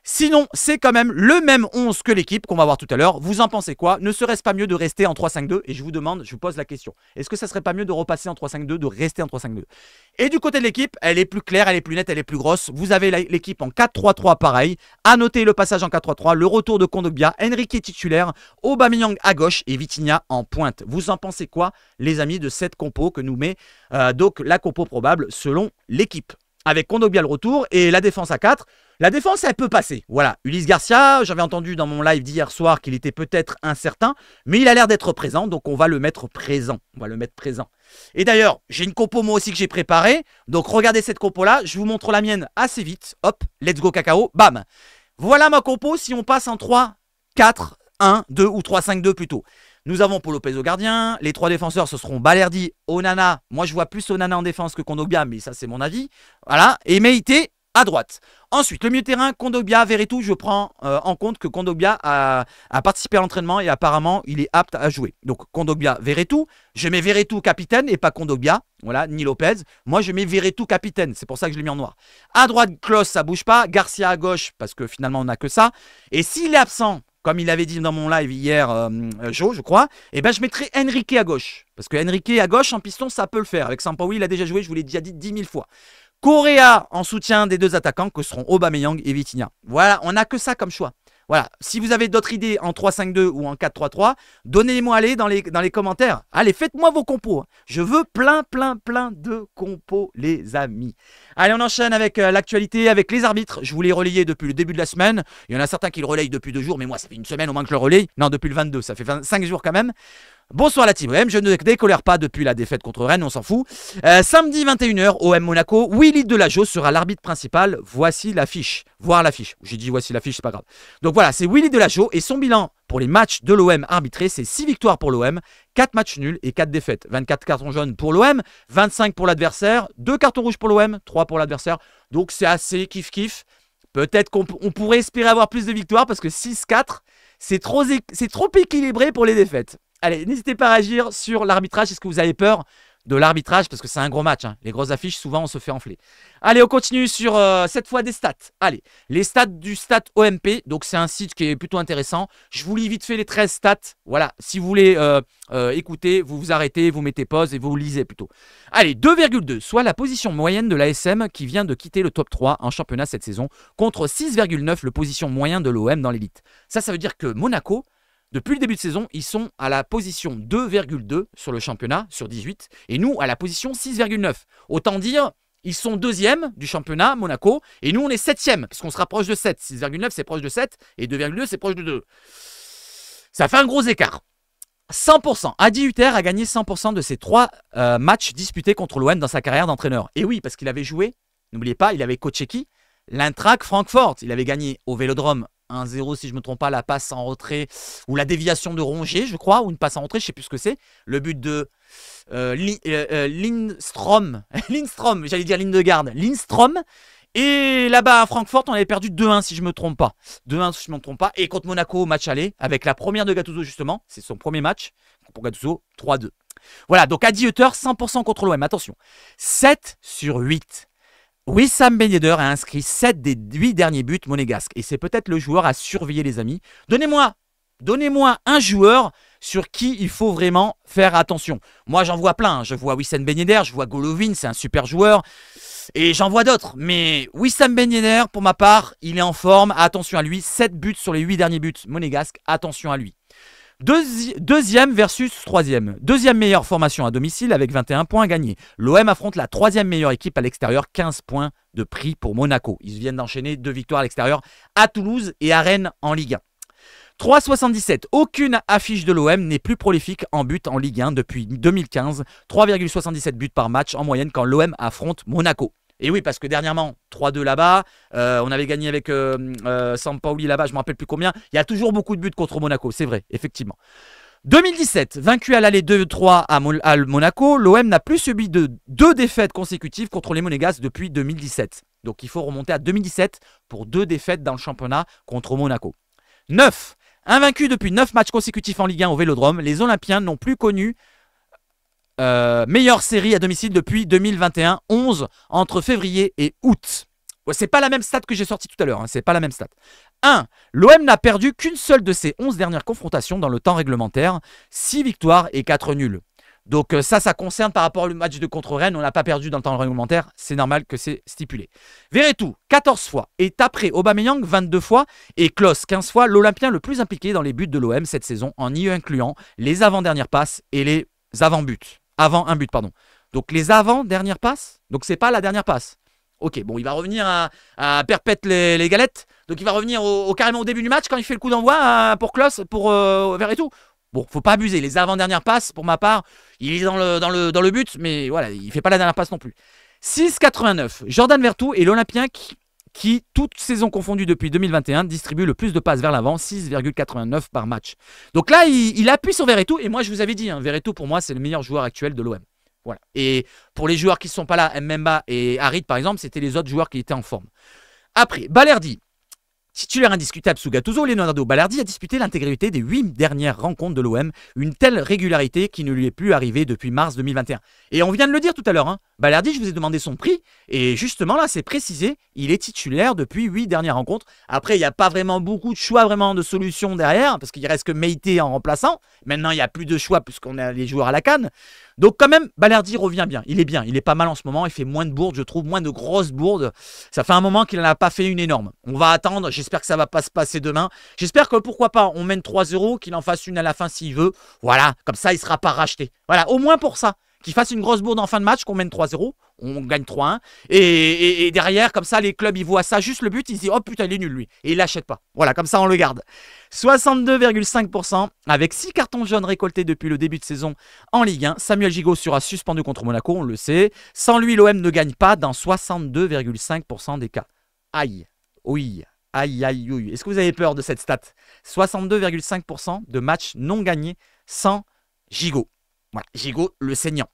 Sinon, c'est quand même le même 11 que l'équipe qu'on va voir tout à l'heure. Vous en pensez quoi? Ne serait-ce pas mieux de rester en 3-5-2? Et je vous pose la question. Est-ce que ça serait pas mieux de repasser en 3-5-2, de rester en 3-5-2? Et du côté de l'équipe, elle est plus claire, elle est plus nette, elle est plus grosse. Vous avez l'équipe en 4-3-3 pareil. À noter le passage en 4-3-3, le retour de Kondogbia, Henrique titulaire, Aubameyang à gauche et Vitinha en pointe. Vous en pensez quoi, les amis, de cette compo que nous met donc la compo probable selon l'équipe? Avec Kondogbia le retour et la défense à 4. La défense, elle peut passer. Voilà, Ulysse Garcia, j'avais entendu dans mon live d'hier soir qu'il était peut-être incertain, mais il a l'air d'être présent, donc on va le mettre présent. Et d'ailleurs, j'ai une compo moi aussi que j'ai préparée, donc regardez cette compo-là, je vous montre la mienne assez vite. Hop, let's go cacao, bam. Voilà ma compo si on passe en 3, 4, 1, 2 ou 3, 5, 2 plutôt. Nous avons Paul Lopez au gardien. Les 3 défenseurs, ce seront Balerdi, Onana. Moi, je vois plus Onana en défense que Kondogbia, mais ça, c'est mon avis. Voilà. Et Meïté à droite. Ensuite, le milieu de terrain, Kondogbia, Veretout. Je prends en compte que Kondogbia a participé à l'entraînement et apparemment, il est apte à jouer. Donc, Kondogbia, Veretout. Je mets Veretout capitaine et pas Kondogbia. Voilà, ni Lopez. Moi, je mets Veretout capitaine. C'est pour ça que je l'ai mis en noir. À droite, Klose, ça bouge pas. Garcia à gauche, parce que finalement, on n'a que ça. Et s'il est absent, comme il avait dit dans mon live hier, Joe, je crois, eh ben, je mettrai Henrique à gauche. Parce que Henrique à gauche, en piston, ça peut le faire. Avec Sampaoli, il a déjà joué, je vous l'ai déjà dit 10 000 fois. Correa en soutien des 2 attaquants que seront Aubameyang et Vitinha. Voilà, on n'a que ça comme choix. Voilà, si vous avez d'autres idées en 3-5-2 ou en 4-3-3, donnez-les-moi dans les commentaires. Allez, faites-moi vos compos. Je veux plein de compos, les amis. Allez, on enchaîne avec l'actualité, avec les arbitres. Je vous l'ai relayé depuis le début de la semaine. Il y en a certains qui le relayent depuis 2 jours, mais moi, ça fait une semaine au moins que je le relaye. Non, depuis le 22, ça fait 5 jours quand même. Bonsoir la team OM, je ne décolère pas depuis la défaite contre Rennes, on s'en fout. Samedi 21h, OM Monaco, Willy Delageau sera l'arbitre principal. Voici l'affiche. Voir l'affiche. J'ai dit voici l'affiche, c'est pas grave. Donc voilà, c'est Willy Delageau et son bilan pour les matchs de l'OM arbitrés, c'est 6 victoires pour l'OM, 4 matchs nuls et 4 défaites. 24 cartons jaunes pour l'OM, 25 pour l'adversaire, 2 cartons rouges pour l'OM, 3 pour l'adversaire. Donc c'est assez kiff-kiff. Peut-être qu'on pourrait espérer avoir plus de victoires parce que 6-4, c'est trop équilibré pour les défaites. Allez, n'hésitez pas à réagir sur l'arbitrage. Est-ce que vous avez peur de l'arbitrage parce que c'est un gros match. Hein. Les grosses affiches, souvent, on se fait enfler. Allez, on continue sur cette fois des stats. Allez, les stats du Stat OMP. Donc, c'est un site qui est plutôt intéressant. Je vous lis vite fait les 13 stats. Voilà, si vous voulez écouter, vous vous arrêtez, vous mettez pause et vous lisez plutôt. Allez, 2,2, soit la position moyenne de l'ASM qui vient de quitter le top 3 en championnat cette saison, contre 6,9, le position moyen de l'OM dans l'élite. Ça veut dire que Monaco, depuis le début de saison, ils sont à la position 2,2 sur le championnat, sur 18, et nous à la position 6,9. Autant dire, ils sont deuxième du championnat, Monaco, et nous on est septième, parce qu'on se rapproche de 7. 6,9 c'est proche de 7, et 2,2 c'est proche de 2. Ça fait un gros écart. 100%. Adi Hutter a gagné 100% de ses 3 matchs disputés contre l'OM dans sa carrière d'entraîneur. Et oui, parce qu'il avait joué, n'oubliez pas, il avait coaché qui? L'Eintracht Francfort. Il avait gagné au Vélodrome 1-0, si je ne me trompe pas, la passe en retrait ou la déviation de Rongier, je crois, ou une passe en retrait, je ne sais plus ce que c'est. Le but de Lindstrom, Lindstrom, j'allais dire Lindegaard, Lindstrom. Et là-bas à Francfort, on avait perdu 2-1 si je ne me trompe pas. 2-1 si je ne me trompe pas. Et contre Monaco, match aller, avec la première de Gattuso justement, c'est son premier match pour Gattuso, 3-2. Voilà, donc Adi Hutter, 100% contre l'OM. Attention, 7 sur 8. Wissam Ben Yedder a inscrit 7 des 8 derniers buts monégasques. Et c'est peut-être le joueur à surveiller, les amis. Donnez-moi un joueur sur qui il faut vraiment faire attention. Moi, j'en vois plein. Je vois Wissam Ben Yedder, je vois Golovin, c'est un super joueur. Et j'en vois d'autres. Mais Wissam Ben Yedder, pour ma part, il est en forme. Attention à lui. 7 buts sur les 8 derniers buts monégasques. Attention à lui. Deuxième versus troisième. Deuxième meilleure formation à domicile avec 21 points gagnés. L'OM affronte la troisième meilleure équipe à l'extérieur, 15 points de prix pour Monaco. Ils viennent d'enchaîner 2 victoires à l'extérieur à Toulouse et à Rennes en Ligue 1. 3,77. Aucune affiche de l'OM n'est plus prolifique en but en Ligue 1 depuis 2015. 3,77 buts par match en moyenne quand l'OM affronte Monaco. Et oui, parce que dernièrement, 3-2 là-bas, on avait gagné avec Sampaoli là-bas, je ne me rappelle plus combien. Il y a toujours beaucoup de buts contre Monaco, c'est vrai, effectivement. 2017, vaincu à l'aller 2-3 à Monaco, l'OM n'a plus subi de 2 défaites consécutives contre les Monégasques depuis 2017. Donc il faut remonter à 2017 pour 2 défaites dans le championnat contre Monaco. 9. Invaincu depuis 9 matchs consécutifs en Ligue 1 au Vélodrome, les Olympiens n'ont plus connu meilleure série à domicile depuis 2021, 11 entre février et août. Ouais, c'est pas la même stat que j'ai sorti tout à l'heure, hein, c'est pas la même stat. 1. L'OM n'a perdu qu'une seule de ses 11 dernières confrontations dans le temps réglementaire, 6 victoires et 4 nuls. Donc ça concerne par rapport au match de contre Rennes, on n'a pas perdu dans le temps réglementaire, c'est normal que c'est stipulé. Verretou, 14 fois, est après Aubameyang, 22 fois, et Klose, 15 fois, l'Olympien le plus impliqué dans les buts de l'OM cette saison, en y incluant les avant-dernières passes et les avant-buts. Avant un but, pardon. Donc les avant-dernières passes, donc c'est pas la dernière passe. Ok, bon, il va revenir à perpète les galettes, donc il va revenir carrément au début du match quand il fait le coup d'envoi pour Klose, pour Verretou. Bon, faut pas abuser. Les avant-dernières passes, pour ma part, il est dans le but, mais voilà, il fait pas la dernière passe non plus. 6,89. Jordan Verretou est l'Olympien qui, toute saison confondue depuis 2021, distribue le plus de passes vers l'avant, 6,89 par match. Donc là, il appuie sur Verretou, et moi je vous avais dit, hein, Verretou pour moi c'est le meilleur joueur actuel de l'OM. Voilà. Et pour les joueurs qui ne sont pas là, Mbemba et Harit par exemple, c'était les autres joueurs qui étaient en forme. Après, Balerdi. Titulaire indiscutable sous Gattuso, Leonardo Balerdi a disputé l'intégralité des 8 dernières rencontres de l'OM, une telle régularité qui ne lui est plus arrivée depuis mars 2021. Et on vient de le dire tout à l'heure, hein, Balerdi, je vous ai demandé son prix, et justement là, c'est précisé, il est titulaire depuis 8 dernières rencontres. Après, il n'y a pas vraiment beaucoup de choix, vraiment de solutions derrière, parce qu'il ne reste que Meïté en remplaçant. Maintenant, il n'y a plus de choix puisqu'on a les joueurs à la canne. Donc quand même, Balerdi revient bien, il est pas mal en ce moment, il fait moins de bourdes, je trouve, moins de grosses bourdes. Ça fait un moment qu'il n'en a pas fait une énorme. On va attendre, j'espère que ça va pas se passer demain. J'espère que pourquoi pas, on mène 3-0, qu'il en fasse une à la fin s'il veut. Voilà, comme ça il ne sera pas racheté. Voilà, au moins pour ça. Qu'il fasse une grosse bourde en fin de match, qu'on mène 3-0, on gagne 3-1. Et derrière, comme ça, les clubs, ils voient ça, juste le but, ils se disent « Oh putain, il est nul, lui ». Et ils l'achètent pas. Voilà, comme ça, on le garde. 62,5% avec 6 cartons jaunes récoltés depuis le début de saison en Ligue 1. Samuel Gigot sera suspendu contre Monaco, on le sait. Sans lui, l'OM ne gagne pas dans 62,5% des cas. Aïe, oui, aïe, aïe, oui. Est-ce que vous avez peur de cette stat? 62,5% de matchs non gagnés sans Gigot. Voilà, Gigot le saignant.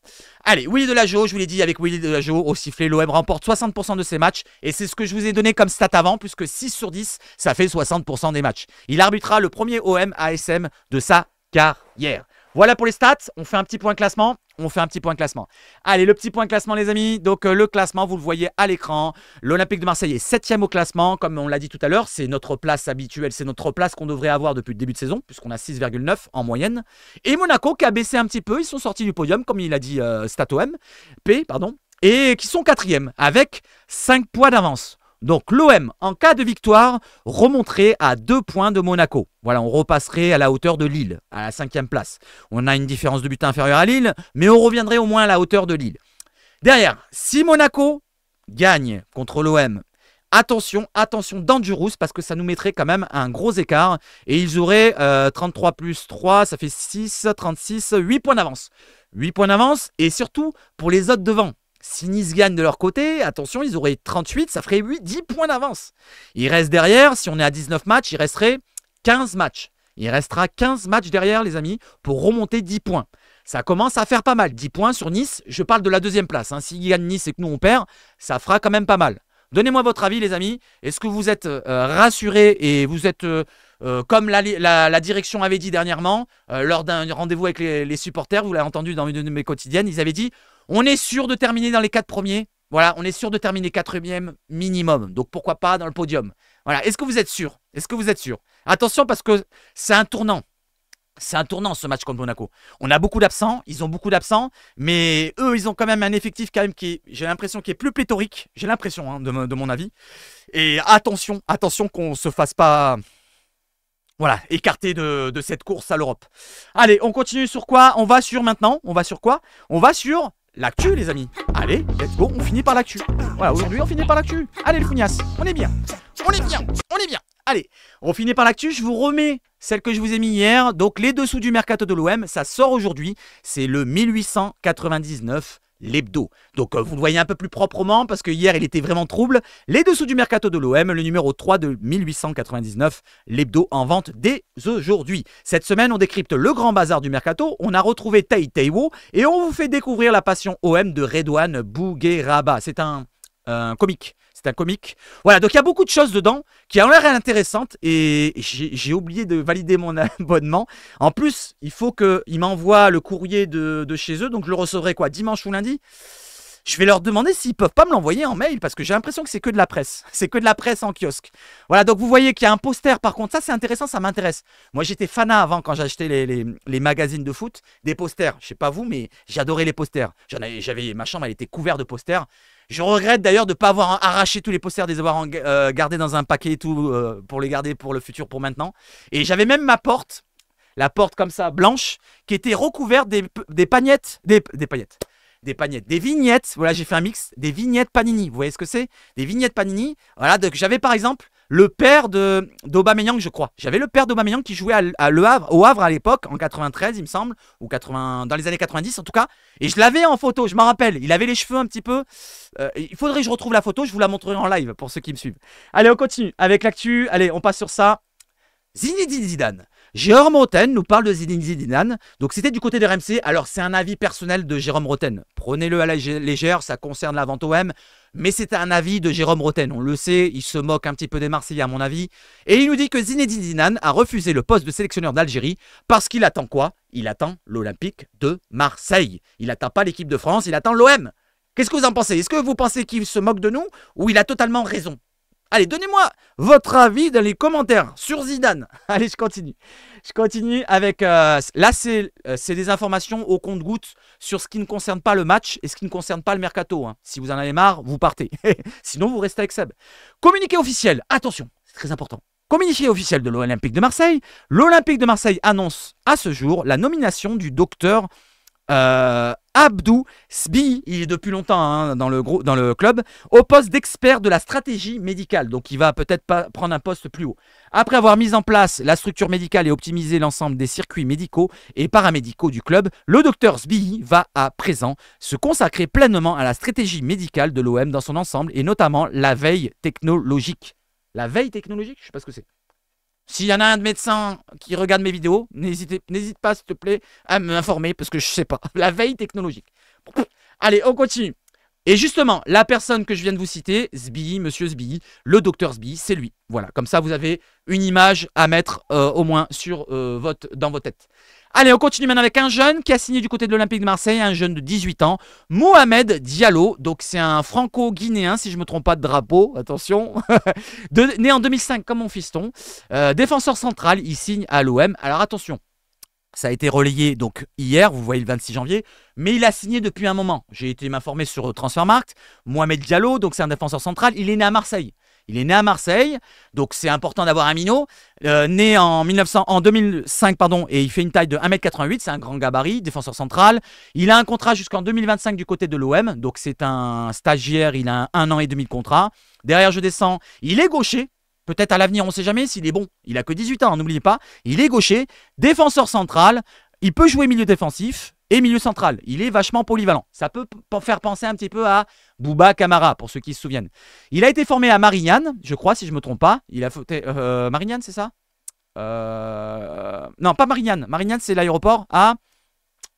Allez, Willy Delageau, je vous l'ai dit, avec Willy Delageau au sifflet, l'OM remporte 60% de ses matchs. Et c'est ce que je vous ai donné comme stat avant, puisque 6 sur 10, ça fait 60% des matchs. Il arbitrera le premier OM ASM de sa carrière. Voilà pour les stats, on fait un petit point classement. on fait un petit point classement. Allez, le petit point classement, les amis. Donc, le classement, vous le voyez à l'écran. L'Olympique de Marseille est 7e au classement. Comme on l'a dit tout à l'heure, c'est notre place habituelle. C'est notre place qu'on devrait avoir depuis le début de saison, puisqu'on a 6,9 en moyenne. Et Monaco qui a baissé un petit peu. Ils sont sortis du podium, comme il a dit StatOM. Pardon. Et qui sont 4e avec 5 points d'avance. Donc l'OM, en cas de victoire, remonterait à 2 points de Monaco. Voilà, on repasserait à la hauteur de Lille, à la 5e place. On a une différence de but inférieure à Lille, mais on reviendrait au moins à la hauteur de Lille. Derrière, si Monaco gagne contre l'OM, attention Dangerous, parce que ça nous mettrait quand même un gros écart. Et ils auraient 33 plus 3, ça fait 6, 36, 8 points d'avance. 8 points d'avance, et surtout pour les autres devant. Si Nice gagne de leur côté, attention, ils auraient 38, ça ferait 10 points d'avance. Il reste derrière, si on est à 19 matchs, il resterait 15 matchs. Il restera 15 matchs derrière, les amis, pour remonter 10 points. Ça commence à faire pas mal. 10 points sur Nice, je parle de la 2e place. S'ils gagnent Nice et que nous on perd, ça fera quand même pas mal. Donnez-moi votre avis, les amis. Est-ce que vous êtes rassurés et vous êtes, comme la direction avait dit dernièrement, lors d'un rendez-vous avec les supporters, vous l'avez entendu dans une de mes quotidiennes, ils avaient dit on est sûr de terminer dans les 4 premiers. Voilà, on est sûr de terminer 4e minimum. Donc pourquoi pas dans le podium. Voilà, est-ce que vous êtes sûr? Est-ce que vous êtes sûr? Attention parce que c'est un tournant. C'est un tournant ce match contre Monaco. On a beaucoup d'absents, ils ont beaucoup d'absents, mais eux, ils ont quand même un effectif quand même qui, j'ai l'impression, qui est plus pléthorique. J'ai l'impression, de mon avis. Et attention qu'on ne se fasse pas, voilà, écarter de cette course à l'Europe. Allez, on continue sur quoi? On va sur maintenant. On va sur quoi? On va sur l'actu, les amis. Allez, let's go, on finit par l'actu. Voilà, aujourd'hui, on finit par l'actu. Allez, le Fougnas, on est bien. On est bien, on est bien. Allez, on finit par l'actu. Je vous remets celle que je vous ai mis hier. Donc, les dessous du mercato de l'OM, ça sort aujourd'hui. C'est le 1899, l'hebdo. Donc, vous le voyez un peu plus proprement parce que hier, il était vraiment trouble. Les dessous du mercato de l'OM, le numéro 3 de 1899, l'hebdo en vente dès aujourd'hui. Cette semaine, on décrypte le grand bazar du mercato. On a retrouvé Taiwo et on vous fait découvrir la passion OM de Redouane Bougueraba. C'est un comique. C'est un comique. Voilà, donc il y a beaucoup de choses dedans qui ont l'air intéressantes et j'ai oublié de valider mon abonnement. En plus, il faut qu'ils m'envoient le courrier de chez eux, donc je le recevrai quoi, dimanche ou lundi. Je vais leur demander s'ils peuvent pas me l'envoyer en mail parce que j'ai l'impression que c'est que de la presse. C'est que de la presse en kiosque. Voilà, donc vous voyez qu'il y a un poster par contre. Ça, c'est intéressant, ça m'intéresse. Moi, j'étais fanat avant quand j'achetais les magazines de foot, des posters. Je sais pas vous, mais j'adorais les posters. Ma chambre, elle était couverte de posters. Je regrette d'ailleurs de ne pas avoir arraché tous les posters, de les avoir gardés dans un paquet et tout pour les garder pour le futur, pour maintenant. Et j'avais même ma porte, la porte comme ça, blanche, qui était recouverte des pagnettes, des vignettes. Voilà, j'ai fait un mix, des vignettes Panini. Vous voyez ce que c'est? Des vignettes Panini. Voilà, donc j'avais par exemple le père d'Aubameyang, je crois. J'avais le père d'Aubameyang qui jouait au Havre à l'époque, en 93, il me semble, ou 80, dans les années 90 en tout cas. Et je l'avais en photo, je m'en rappelle. Il avait les cheveux un petit peu. Il faudrait que je retrouve la photo, je vous la montrerai en live pour ceux qui me suivent. Allez, on continue avec l'actu. Allez, on passe sur ça. Zinedine Zidane. Jérôme Roten nous parle de Zinedine Zidane. Donc c'était du côté de RMC. Alors c'est un avis personnel de Jérôme Roten. Prenez-le à la légère, ça concerne la vente OM. Mais c'est un avis de Jérôme Roten. On le sait, il se moque un petit peu des Marseillais à mon avis. Et il nous dit que Zinedine Zidane a refusé le poste de sélectionneur d'Algérie parce qu'il attend quoi? Il attend l'Olympique de Marseille. Il n'attend pas l'équipe de France, il attend l'OM. Qu'est-ce que vous en pensez? Est-ce que vous pensez qu'il se moque de nous ou il a totalement raison? Allez, donnez-moi votre avis dans les commentaires sur Zidane. Allez, je continue. Je continue avec... là, c'est des informations au compte-gouttes sur ce qui ne concerne pas le match et ce qui ne concerne pas le mercato. Si vous en avez marre, vous partez. Sinon, vous restez avec Seb. Communiqué officiel. Attention, c'est très important. Communiqué officiel de l'Olympique de Marseille. L'Olympique de Marseille annonce à ce jour la nomination du docteur Abdou Sbi, il est depuis longtemps dans le club, au poste d'expert de la stratégie médicale. Donc il va peut-être pas prendre un poste plus haut. Après avoir mis en place la structure médicale et optimisé l'ensemble des circuits médicaux et paramédicaux du club, le docteur Sbi va à présent se consacrer pleinement à la stratégie médicale de l'OM dans son ensemble et notamment la veille technologique. La veille technologique, je ne sais pas ce que c'est. S'il y en a un de médecin qui regarde mes vidéos, n'hésite pas, s'il te plaît, à m'informer parce que je ne sais pas. La veille technologique. Allez, on continue. Et justement, la personne que je viens de vous citer, Sbi, monsieur Sbi, le docteur Sbi, c'est lui. Voilà, comme ça vous avez une image à mettre au moins sur, dans vos têtes. Allez, on continue maintenant avec un jeune qui a signé du côté de l'Olympique de Marseille, un jeune de 18 ans, Mohamed Diallo. Donc c'est un franco-guinéen, si je ne me trompe pas de drapeau, attention, né en 2005 comme mon fiston. Défenseur central, il signe à l'OM. Alors attention, ça a été relayé donc hier, vous voyez le 26 janvier, mais il a signé depuis un moment. J'ai été m'informer sur Transfermarkt. Mohamed Diallo, donc c'est un défenseur central, il est né à Marseille. Il est né à Marseille, donc c'est important d'avoir un minot. Né en 2005, pardon, et il fait une taille de 1m88, c'est un grand gabarit, défenseur central. Il a un contrat jusqu'en 2025 du côté de l'OM, donc c'est un stagiaire, il a 1 an et demi de contrat. Derrière, je descends, il est gaucher. Peut-être à l'avenir, on ne sait jamais s'il est bon. Il a que 18 ans, n'oubliez pas. Il est gaucher, défenseur central. Il peut jouer milieu défensif et milieu central. Il est vachement polyvalent. Ça peut faire penser un petit peu à Bouba Camara, pour ceux qui se souviennent. Il a été formé à Marignane, je crois, si je ne me trompe pas. Il a fait Marignane, c'est ça non, pas Marignane. Marignane, c'est l'aéroport à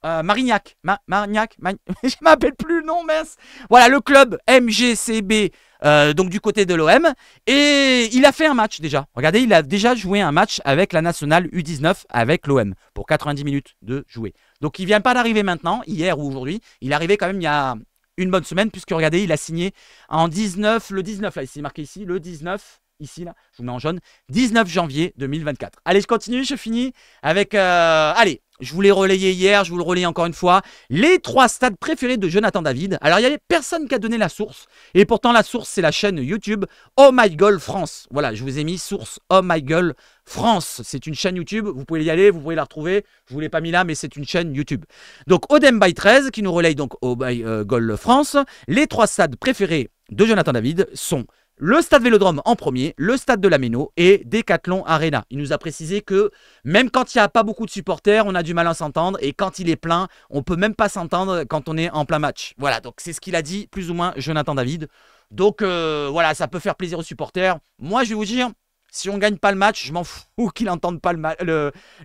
Marignac. Marignac. Je ne m'appelle plus le nom, mince. Voilà, le club MGCB. Donc du côté de l'OM, et il a fait un match déjà. Regardez, il a déjà joué un match avec la nationale U19 avec l'OM pour 90 minutes de jouer. Donc il vient pas d'arriver maintenant, hier ou aujourd'hui. Il est arrivé quand même il y a une bonne semaine, puisque regardez, il a signé en 19, le 19 là, c'est marqué ici, le 19. Ici, là, je vous mets en jaune, 19 janvier 2024. Allez, je continue, je finis avec... allez, je vous l'ai relayé hier, je vous le relaye encore une fois. Les 3 stades préférés de Jonathan David. Alors, il y a personne qui a donné la source. Et pourtant, la source, c'est la chaîne YouTube Oh My Goal France. Voilà, je vous ai mis source Oh My Goal France. C'est une chaîne YouTube. Vous pouvez y aller, vous pouvez la retrouver. Je ne vous l'ai pas mis là, mais c'est une chaîne YouTube. Donc, Odem by 13, qui nous relaye donc Oh My Goal France. Les 3 stades préférés de Jonathan David sont... le stade Vélodrome en premier, le stade de la Méno et Decathlon Arena. Il nous a précisé que même quand il n'y a pas beaucoup de supporters, on a du mal à s'entendre. Et quand il est plein, on ne peut même pas s'entendre quand on est en plein match. Voilà, donc c'est ce qu'il a dit, plus ou moins, Jonathan David. Donc voilà, ça peut faire plaisir aux supporters. Moi, je vais vous dire, si on ne gagne pas le match, je m'en fous qu'il n'entende pas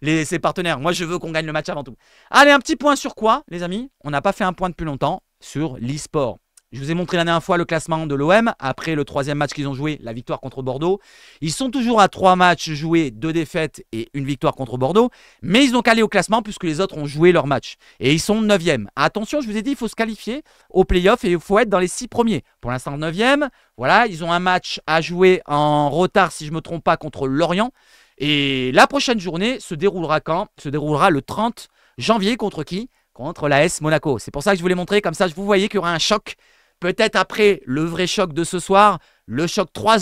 ses partenaires. Moi, je veux qu'on gagne le match avant tout. Allez, un petit point sur quoi, les amis? On n'a pas fait un point depuis longtemps sur l'e-sport. Je vous ai montré la dernière fois le classement de l'OM. Après le 3e match qu'ils ont joué, la victoire contre Bordeaux. Ils sont toujours à 3 matchs joués, 2 défaites et une victoire contre Bordeaux. Mais ils ont calé au classement puisque les autres ont joué leur match. Et ils sont 9e. Attention, je vous ai dit, il faut se qualifier au play-off et il faut être dans les 6 premiers. Pour l'instant, 9e. Voilà, ils ont un match à jouer en retard, si je ne me trompe pas, contre Lorient. Et la prochaine journée se déroulera quand? Se déroulera le 30 janvier contre qui? Contre l'AS Monaco. C'est pour ça que je vous l'ai montré. Comme ça, vous voyez qu'il y aura un choc. Peut-être après le vrai choc de ce soir, le choc 3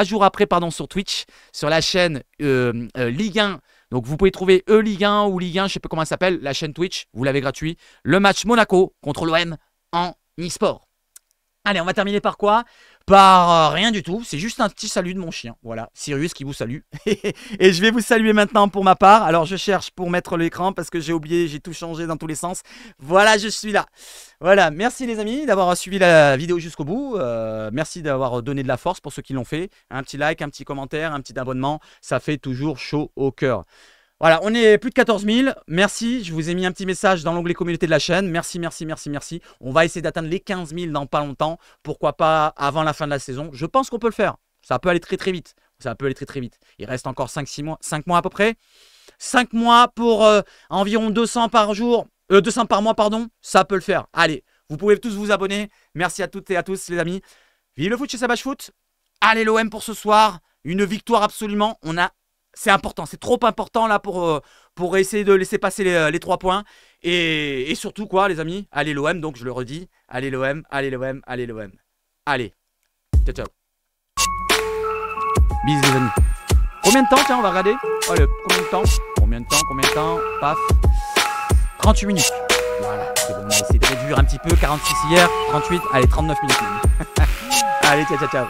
jours après sur Twitch, sur la chaîne Ligue 1. Donc vous pouvez trouver Ligue 1 ou Ligue 1, je ne sais pas comment ça s'appelle, la chaîne Twitch, vous l'avez gratuit. Le match Monaco contre l'OM en e-sport. Allez, on va terminer par quoi? Par rien du tout, c'est juste un petit salut de mon chien. Voilà, Sirius qui vous salue. Et je vais vous saluer maintenant pour ma part. Alors je cherche pour mettre l'écran parce que j'ai oublié, j'ai tout changé dans tous les sens. Voilà, je suis là. Voilà, merci les amis d'avoir suivi la vidéo jusqu'au bout. Merci d'avoir donné de la force pour ceux qui l'ont fait. Un petit like, un petit commentaire, un petit abonnement, ça fait toujours chaud au cœur. Voilà, on est plus de 14 000. Merci, je vous ai mis un petit message dans l'onglet communauté de la chaîne. Merci, merci, merci, merci. On va essayer d'atteindre les 15 000 dans pas longtemps. Pourquoi pas avant la fin de la saison? Je pense qu'on peut le faire. Ça peut aller très très vite. Ça peut aller très très vite. Il reste encore 5 mois à peu près. 5 mois pour environ 200 par jour. 200 par mois, pardon. Ça peut le faire. Allez, vous pouvez tous vous abonner. Merci à toutes et à tous les amis. Vive le foot chez Savage Foot. Allez l'OM pour ce soir. Une victoire absolument. C'est important, c'est trop important là pour essayer de laisser passer les 3 points. Et surtout quoi les amis, allez l'OM, donc je le redis, allez l'OM, allez l'OM, allez l'OM. Allez, ciao ciao. Bisous les amis. Combien de temps, tiens, on va regarder. Allez, combien de temps, paf. 38 minutes. Voilà, c'est bon, on va essayer de réduire un petit peu, 46 hier, 38, allez 39 minutes même. Allez, ciao ciao ciao.